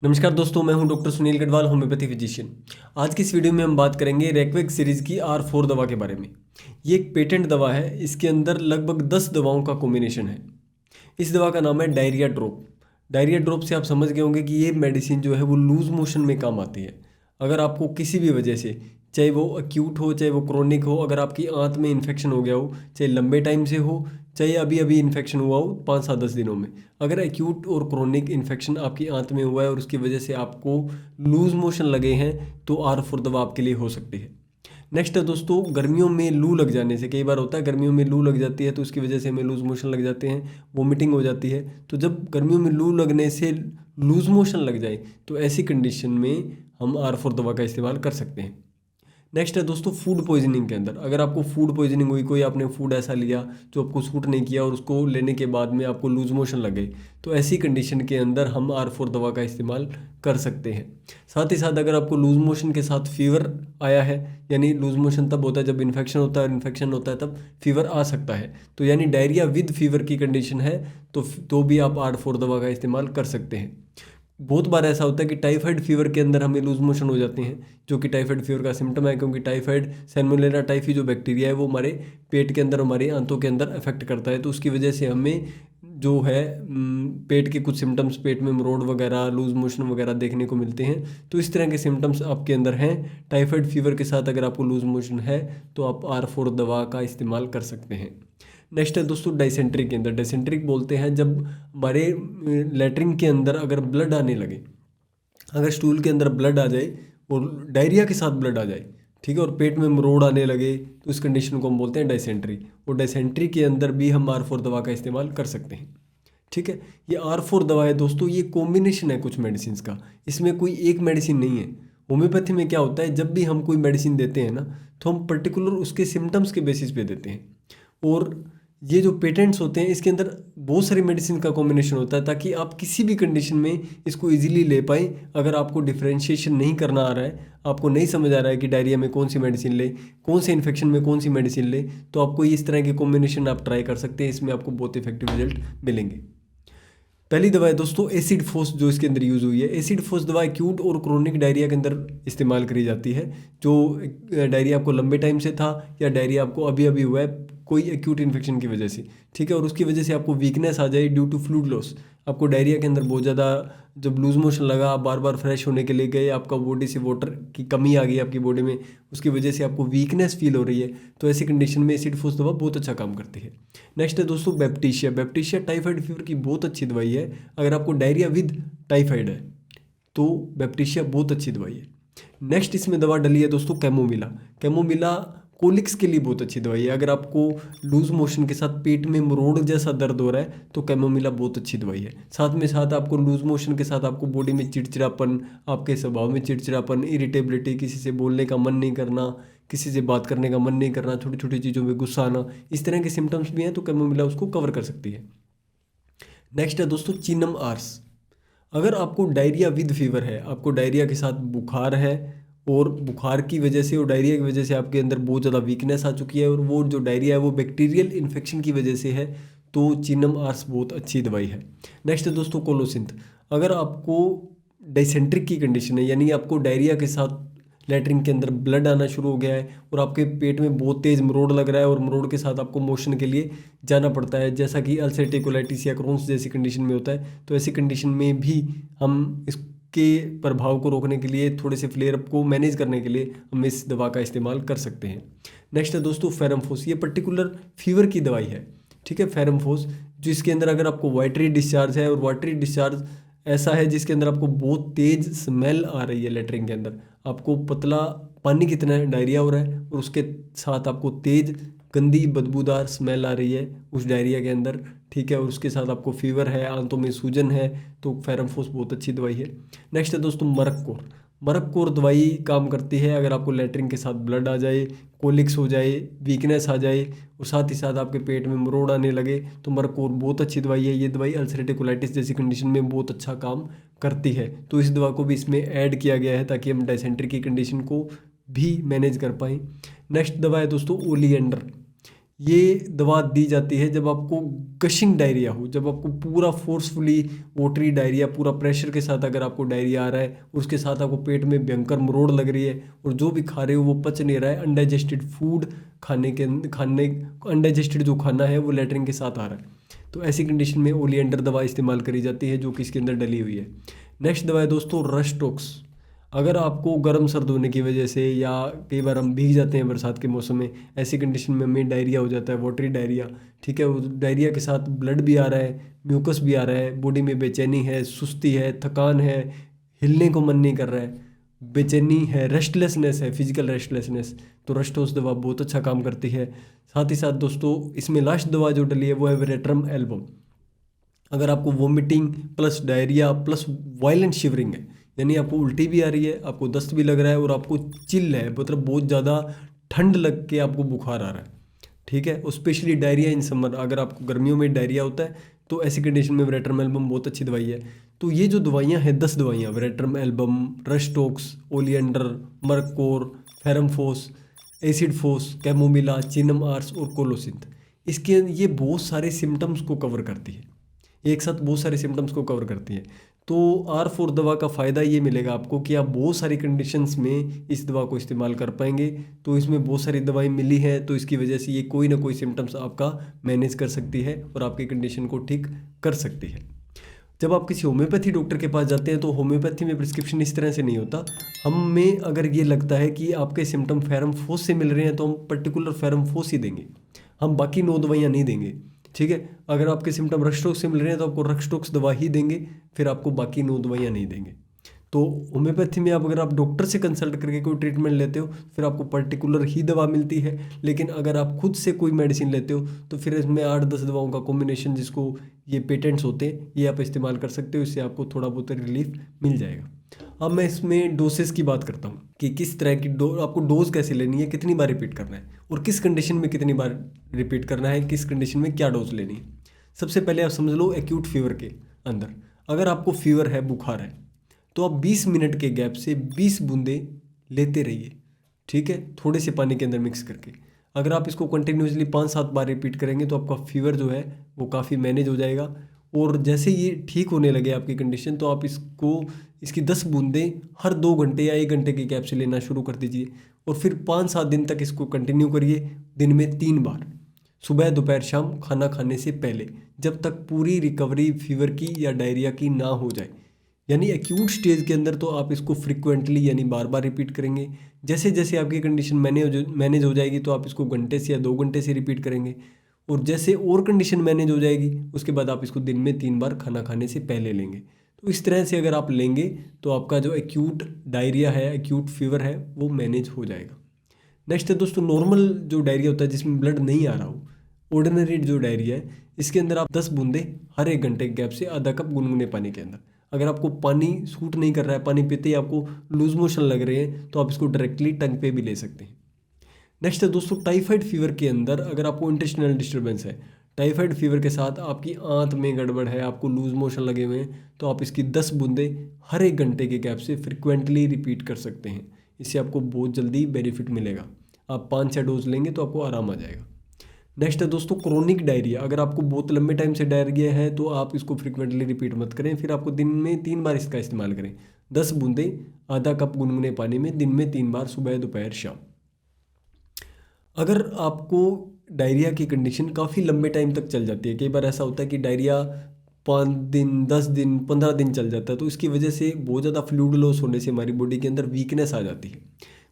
नमस्कार दोस्तों, मैं हूं doctor Sunil Garhwal, homeopathy physician. आज की इस वीडियो में हम बात करेंगे रेक्वेक सीरीज़ की R4 दवा के बारे में। ये एक पेटेंट दवा है। इसके अंदर लगभग 10 दवाओं का कॉम्बिनेशन है। इस दवा का नाम है डायरिया ड्रॉप। डायरिया ड्रॉप से आप समझ गए होंगे कि ये मेडिसिन जो है वो लूज मोशन में काम आती है। अगर आपको किसी भी वजह से, चाहे वो एक्यूट हो चाहे वो क्रोनिक हो, अगर आपकी आंत में इन्फेक्शन हो गया हो, चाहे लंबे टाइम से हो चाहे अभी अभी इन्फेक्शन हुआ हो 5-7-10 दिनों में, अगर एक्यूट और क्रोनिक इन्फेक्शन आपकी आंत में हुआ है और उसकी वजह से आपको लूज मोशन लगे हैं, तो R4 दवा आपके लिए हो सकती है। नेक्स्ट है दोस्तों, गर्मियों में लू लग जाने से, कई बार होता है गर्मियों में लू लग जाती है तो उसकी वजह से हमें लूज मोशन लग जाते हैं, वोमिटिंग हो जाती है। तो जब गर्मियों में लू लगने से लूज मोशन लग जाए तो ऐसी कंडीशन में हम R4 दवा का इस्तेमाल कर सकते हैं। नेक्स्ट है दोस्तों, फूड पॉइजनिंग के अंदर, अगर आपको फूड पॉइजनिंग हुई, कोई आपने फूड ऐसा लिया जो आपको सूट नहीं किया और उसको लेने के बाद में आपको लूज मोशन लगे, तो ऐसी कंडीशन के अंदर हम R4 दवा का इस्तेमाल कर सकते हैं। साथ ही साथ अगर आपको लूज मोशन के साथ फीवर आया है, यानी लूज मोशन तब होता है जब इन्फेक्शन होता है, और इन्फेक्शन होता है तब फीवर आ सकता है, तो यानी डायरिया विद फीवर की कंडीशन है तो भी आप R4 दवा का इस्तेमाल कर सकते हैं। बहुत बार ऐसा होता है कि टाइफाइड फीवर के अंदर हमें लूज मोशन हो जाते हैं, जो कि टाइफाइड फीवर का सिम्टम है, क्योंकि टाइफाइड सैल्मोनेला टाइफी जो बैक्टीरिया है वो हमारे पेट के अंदर, हमारी आंतों के अंदर अफेक्ट करता है। तो उसकी वजह से हमें जो है पेट के कुछ सिम्टम्स, पेट में मरोड़ वगैरह, लूज मोशन वगैरह देखने को मिलते हैं। तो इस तरह के सिम्टम्स आपके अंदर हैं टाइफाइड फीवर के साथ, अगर आपको लूज मोशन है तो आप R4 दवा का इस्तेमाल कर सकते हैं। नेक्स्ट है दोस्तों, डाइसेंट्री के अंदर, डाइसेंट्री बोलते हैं जब हमारे लेटरिन के अंदर अगर ब्लड आने लगे, अगर स्टूल के अंदर ब्लड आ जाए और डायरिया के साथ ब्लड आ जाए, ठीक है, और पेट में मरोड़ आने लगे, तो इस कंडीशन को हम बोलते हैं डाइसेंट्री। और डाइसेंट्री के अंदर भी हम R4 दवा का इस्तेमाल कर सकते हैं। ठीक है, ये R4 दवा है दोस्तों, ये कॉम्बिनेशन है कुछ मेडिसिन का, इसमें कोई एक मेडिसिन नहीं है। होम्योपैथी में क्या होता है, जब भी हम कोई मेडिसिन देते हैं ना, तो हम पर्टिकुलर उसके सिम्टम्स के बेसिस पे देते हैं। और ये जो पेटेंट्स होते हैं इसके अंदर बहुत सारी मेडिसिन का कॉम्बिनेशन होता है, ताकि आप किसी भी कंडीशन में इसको इजीली ले पाएँ। अगर आपको डिफरेंशिएशन नहीं करना आ रहा है, आपको नहीं समझ आ रहा है कि डायरिया में कौन सी मेडिसिन ले, कौन से इन्फेक्शन में कौन सी मेडिसिन ले, तो आपको इस तरह के कॉम्बिनेशन आप ट्राई कर सकते हैं। इसमें आपको बहुत इफेक्टिव रिजल्ट मिलेंगे। पहली दवा है दोस्तों एसिड फोस, जो इसके अंदर यूज़ हुई है। एसिड फोस दवा एक्यूट और क्रोनिक डायरिया के अंदर इस्तेमाल करी जाती है। जो डायरिया आपको लंबे टाइम से था या डायरिया आपको अभी अभी हुआ है कोई एक्यूट इन्फेक्शन की वजह से, ठीक है, और उसकी वजह से आपको वीकनेस आ जाए ड्यू टू फ्लूइड लॉस, आपको डायरिया के अंदर बहुत ज़्यादा जब लूज मोशन लगा, आप बार बार फ्रेश होने के लिए गए, आपका बॉडी से वाटर की कमी आ गई आपकी बॉडी में, उसकी वजह से आपको वीकनेस फील हो रही है, तो ऐसी कंडीशन में एसिड फोस दवा बहुत अच्छा काम करती है। नेक्स्ट है दोस्तों बैप्टीशिया। बैप्टीशिया टाइफाइड फीवर की बहुत अच्छी दवाई है। अगर आपको डायरिया विद टाइफाइड है तो बैप्टीशिया बहुत अच्छी दवाई है। नेक्स्ट इसमें दवा डली है दोस्तों कैमोमिला। कैमोमिला कोलिक्स के लिए बहुत अच्छी दवाई है। अगर आपको लूज मोशन के साथ पेट में मरोड़ जैसा दर्द हो रहा है तो कैमोमिला बहुत अच्छी दवाई है। साथ में साथ आपको लूज मोशन के साथ आपको बॉडी में चिड़चिड़ापन, आपके स्वभाव में चिड़चिड़ापन, इरिटेबिलिटी, किसी से बोलने का मन नहीं करना, किसी से बात करने का मन नहीं करना, छोटी छोटी चीज़ों में गुस्सा आना, इस तरह के सिम्टम्स भी हैं तो कैमोमिला उसको कवर कर सकती है। नेक्स्ट है दोस्तों चिनम आर्स। अगर आपको डायरिया विद फीवर है, आपको डायरिया के साथ बुखार है और बुखार की वजह से और डायरिया की वजह से आपके अंदर बहुत ज़्यादा वीकनेस आ चुकी है और वो जो डायरिया है वो बैक्टीरियल इन्फेक्शन की वजह से है, तो चिनम आर्स बहुत अच्छी दवाई है। नेक्स्ट है दोस्तों कोलोसिंथ। अगर आपको डाइसेंट्रिक की कंडीशन है, यानी आपको डायरिया के साथ लेटरिन के अंदर ब्लड आना शुरू हो गया है और आपके पेट में बहुत तेज़ मरोड़ लग रहा है और मरोड़ के साथ आपको मोशन के लिए जाना पड़ता है, जैसा कि अल्सरेटिव कोलाइटिस या क्रोन्स जैसी कंडीशन में होता है, तो ऐसी कंडीशन में भी हम इसके प्रभाव को रोकने के लिए, थोड़े से फ्लेयर अप को मैनेज करने के लिए हम इस दवा का इस्तेमाल कर सकते हैं। नेक्स्ट है दोस्तों फेरमफोस। ये पर्टिकुलर फीवर की दवाई है, ठीक है, फेरमफोस, जिसके अंदर अगर आपको वाटरी डिस्चार्ज है और वाटरी डिस्चार्ज ऐसा है जिसके अंदर आपको बहुत तेज़ स्मेल आ रही है, लेटरिन के अंदर आपको पतला पानी की तरह डायरिया हो रहा है और उसके साथ आपको तेज़ गंदी बदबूदार स्मेल आ रही है उस डायरिया के अंदर, ठीक है, और उसके साथ आपको फीवर है, आंतों में सूजन है, तो फेरमफोस बहुत अच्छी दवाई है। नेक्स्ट है दोस्तों मरक्कोर। मरक्कोर दवाई काम करती है अगर आपको लेटरिन के साथ ब्लड आ जाए, कोलिक्स हो जाए, वीकनेस आ जाए और साथ ही साथ आपके पेट में मरोड़ आने लगे, तो मरक्कोर बहुत अच्छी दवाई है। ये दवाई अल्सरेटिव कोलाइटिस जैसी कंडीशन में बहुत अच्छा काम करती है, तो इस दवा को भी इसमें ऐड किया गया है ताकि हम डायसेंट्री की कंडीशन को भी मैनेज कर पाएँ। नेक्स्ट दवा है दोस्तों ओलिएंडर। ये दवा दी जाती है जब आपको गशिंग डायरिया हो, जब आपको पूरा फोर्सफुली वोटरी डायरिया, पूरा प्रेशर के साथ अगर आपको डायरिया आ रहा है और उसके साथ आपको पेट में भयंकर मरोड़ लग रही है और जो भी खा रहे हो वो पच नहीं रहा है, अनडाइजेस्टेड फूड खाने अनडाइजेस्टेड जो खाना है वो लेटरिन के साथ आ रहा है, तो ऐसी कंडीशन में ओलिएंडर दवा इस्तेमाल करी जाती है जो कि इसके अंदर डली हुई है। नेक्स्ट दवा है दोस्तों रस्टोक्स। अगर आपको गर्म सर्द होने की वजह से या कई बार हम भीग जाते हैं बरसात के मौसम में, ऐसी कंडीशन में हमें डायरिया हो जाता है, वाटरी डायरिया, ठीक है, वो डायरिया के साथ ब्लड भी आ रहा है, म्यूकस भी आ रहा है, बॉडी में बेचैनी है, सुस्ती है, थकान है, हिलने को मन नहीं कर रहा है, बेचैनी है, रेस्टलेसनेस है, फिजिकल रेस्टलेसनेस, तो रस्टोस दवा बहुत अच्छा काम करती है। साथ ही साथ दोस्तों इसमें लास्ट दवा जो डली है वो है वेरेट्रम एल्बम। अगर आपको vomiting plus diarrhoea plus violent shivering है, यानी आपको उल्टी भी आ रही है, आपको दस्त भी लग रहा है और आपको चिल है, मतलब बहुत ज़्यादा ठंड लग के आपको बुखार आ रहा है, ठीक है, और स्पेशली डायरिया इन समर, अगर आपको गर्मियों में डायरिया होता है तो ऐसी कंडीशन में वेरेट्रम एल्बम बहुत अच्छी दवाई है। तो ये जो दवाइयाँ हैं 10 दवाइयाँ, वेरेट्रम एल्बम, रस्टोक्स, ओलिएंडर, मर्कोर, फेरमफोस, एसिड फोस, कैमोमिला, चिनम आर्स और कोलोसिंथ, इसके ये बहुत सारे सिम्टम्स को कवर करती है, एक साथ बहुत सारे सिम्टम्स को कवर करती है। तो R4 दवा का फ़ायदा ये मिलेगा आपको कि आप बहुत सारी कंडीशंस में इस दवा को इस्तेमाल कर पाएंगे। तो इसमें बहुत सारी दवाई मिली हैं, तो इसकी वजह से ये कोई ना कोई सिम्टम्स आपका मैनेज कर सकती है और आपकी कंडीशन को ठीक कर सकती है। जब आप किसी होम्योपैथी डॉक्टर के पास जाते हैं तो होम्योपैथी में प्रिस्क्रिप्शन इस तरह से नहीं होता। हमें अगर ये लगता है कि आपके सिम्टम फेरमफोस से मिल रहे हैं तो हम पर्टिकुलर फेरमफोस ही देंगे, हम बाकी 9 दवाइयाँ नहीं देंगे, ठीक है। अगर आपके सिम्टम रस्टोक्स से मिल रहे हैं तो आपको रस्टोक्स दवा ही देंगे, फिर आपको बाकी 9 दवाइयाँ नहीं देंगे। तो होम्योपैथी में आप अगर आप डॉक्टर से कंसल्ट करके कोई ट्रीटमेंट लेते हो फिर आपको पर्टिकुलर ही दवा मिलती है, लेकिन अगर आप खुद से कोई मेडिसिन लेते हो तो फिर इसमें 8-10 दवाओं का कॉम्बिनेशन, जिसको ये पेटेंट्स होते हैं, ये आप इस्तेमाल कर सकते हो, इससे आपको थोड़ा बहुत रिलीफ मिल जाएगा। अब मैं इसमें डोसेस की बात करता हूँ कि किस तरह की आपको डोज कैसे लेनी है, कितनी बार रिपीट करना है और किस कंडीशन में कितनी बार रिपीट करना है, किस कंडीशन में क्या डोज लेनी है। सबसे पहले आप समझ लो एक्यूट फीवर के अंदर, अगर आपको फीवर है, बुखार है, तो आप 20 मिनट के गैप से 20 बूंदे लेते रहिए, ठीक है, थोड़े से पानी के अंदर मिक्स करके। अगर आप इसको कंटिन्यूसली 5-7 बार रिपीट करेंगे तो आपका फीवर जो है वो काफ़ी मैनेज हो जाएगा। और जैसे ये ठीक होने लगे आपकी कंडीशन तो आप इसकी 10 बूंदें हर 2 घंटे या 1 घंटे के गैप से लेना शुरू कर दीजिए और फिर 5-7 दिन तक इसको कंटिन्यू करिए, दिन में 3 बार, सुबह दोपहर शाम खाना खाने से पहले, जब तक पूरी रिकवरी फीवर की या डायरिया की ना हो जाए। यानी एक्यूट स्टेज के अंदर तो आप इसको फ्रिक्वेंटली यानी बार बार रिपीट करेंगे। जैसे जैसे आपकी कंडीशन मैनेज हो जाएगी तो आप इसको घंटे से या 2 घंटे से रिपीट करेंगे, और जैसे और कंडीशन मैनेज हो जाएगी उसके बाद आप इसको दिन में 3 बार खाना खाने से पहले लेंगे। तो इस तरह से अगर आप लेंगे तो आपका जो एक्यूट डायरिया है, एक्यूट फीवर है, वो मैनेज हो जाएगा। नेक्स्ट है दोस्तों नॉर्मल जो डायरिया होता है जिसमें ब्लड नहीं आ रहा हो, ऑर्डिनरी जो डायरिया है, इसके अंदर आप 10 बूंदे हर 1 घंटे के गैप से आधा कप गुनगुने पानी के अंदर, अगर आपको पानी सूट नहीं कर रहा है, पानी पीते ही आपको लूज मोशन लग रहे हैं, तो आप इसको डायरेक्टली टंग पे भी ले सकते हैं। नेक्स्ट है दोस्तों टाइफाइड फीवर के अंदर, अगर आपको इंटेस्टिनल डिस्टर्बेंस है, टाइफाइड फीवर के साथ आपकी आंत में गड़बड़ है, आपको लूज मोशन लगे हुए हैं, तो आप इसकी 10 बूंदे हर 1 घंटे के गैप से फ्रिक्वेंटली रिपीट कर सकते हैं। इससे आपको बहुत जल्दी बेनिफिट मिलेगा। आप 5-6 डोज लेंगे तो आपको आराम आ जाएगा। नेक्स्ट है दोस्तों क्रोनिक डायरिया, अगर आपको बहुत लंबे टाइम से डायरिया है तो आप इसको फ्रिक्वेंटली रिपीट मत करें, फिर आपको दिन में 3 बार इसका इस्तेमाल करें। 10 बूंदे आधा कप गुनगुने पानी में दिन में 3 बार, सुबह दोपहर शाम। अगर आपको डायरिया की कंडीशन काफ़ी लंबे टाइम तक चल जाती है, कई बार ऐसा होता है कि डायरिया 5 दिन, 10 दिन, 15 दिन चल जाता है, तो इसकी वजह से बहुत ज़्यादा फ्लूइड लॉस होने से हमारी बॉडी के अंदर वीकनेस आ जाती है।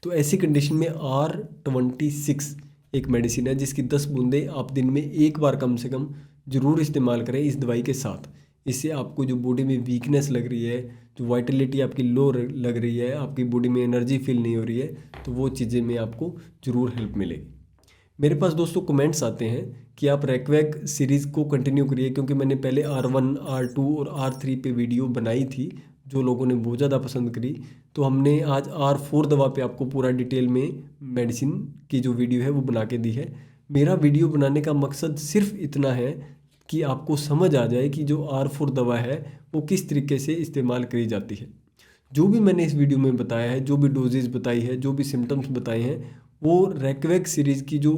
तो ऐसी कंडीशन में R26 एक मेडिसिन है जिसकी 10 बूंदे आप दिन में 1 बार कम से कम ज़रूर इस्तेमाल करें इस दवाई के साथ। इससे आपको जो बॉडी में वीकनेस लग रही है, जो वाइटलिटी आपकी लो लग रही है, आपकी बॉडी में एनर्जी फील नहीं हो रही है, तो वो चीज़ें में आपको ज़रूर हेल्प मिलेगी। मेरे पास दोस्तों कमेंट्स आते हैं कि आप रैकवैक सीरीज़ को कंटिन्यू करिए, क्योंकि मैंने पहले R1, R2 और R3 पे वीडियो बनाई थी जो लोगों ने बहुत ज़्यादा पसंद करी। तो हमने आज R4 दवा पे आपको पूरा डिटेल में मेडिसिन की जो वीडियो है वो बना के दी है। मेरा वीडियो बनाने का मकसद सिर्फ इतना है कि आपको समझ आ जाए कि जो R4 दवा है वो किस तरीके से इस्तेमाल करी जाती है। जो भी मैंने इस वीडियो में बताया है, जो भी डोजेज बताई है, जो भी सिम्टम्स बताए हैं, वो रैकवैक सीरीज़ की जो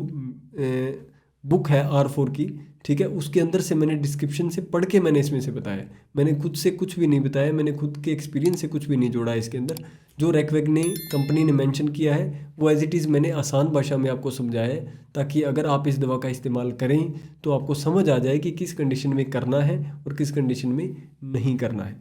बुक है R4 की, ठीक है, उसके अंदर से मैंने डिस्क्रिप्शन से पढ़ के मैंने इसमें से बताया। मैंने खुद से कुछ भी नहीं बताया, मैंने खुद के एक्सपीरियंस से कुछ भी नहीं जोड़ा इसके अंदर। जो रैकवेग ने कंपनी ने मेंशन किया है वो एज इट इज़ मैंने आसान भाषा में आपको समझाया है, ताकि अगर आप इस दवा का इस्तेमाल करें तो आपको समझ आ जाए कि किस कंडीशन में करना है और किस कंडीशन में नहीं करना है।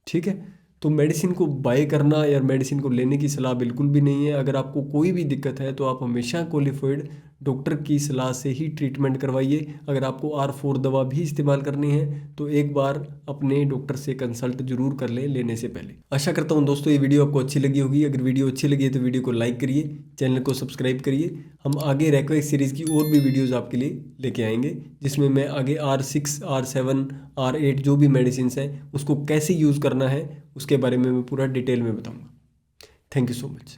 ठीक है, तो मेडिसिन को बाय करना या मेडिसिन को लेने की सलाह बिल्कुल भी नहीं है। अगर आपको कोई भी दिक्कत है तो आप हमेशा क्वालिफाइड डॉक्टर की सलाह से ही ट्रीटमेंट करवाइए। अगर आपको R4 दवा भी इस्तेमाल करनी है तो एक बार अपने डॉक्टर से कंसल्ट जरूर कर लें लेने से पहले। आशा करता हूं दोस्तों ये वीडियो आपको अच्छी लगी होगी। अगर वीडियो अच्छी लगी है तो वीडियो को लाइक करिए, चैनल को सब्सक्राइब करिए। हम आगे रैकवेग सीरीज़ की और भी वीडियोज़ आपके लिए लेके आएंगे, जिसमें मैं आगे R6, R7, R8 जो भी मेडिसिन है उसको कैसे यूज़ करना है उसके बारे में मैं पूरा डिटेल में बताऊँगा। Thank you so much.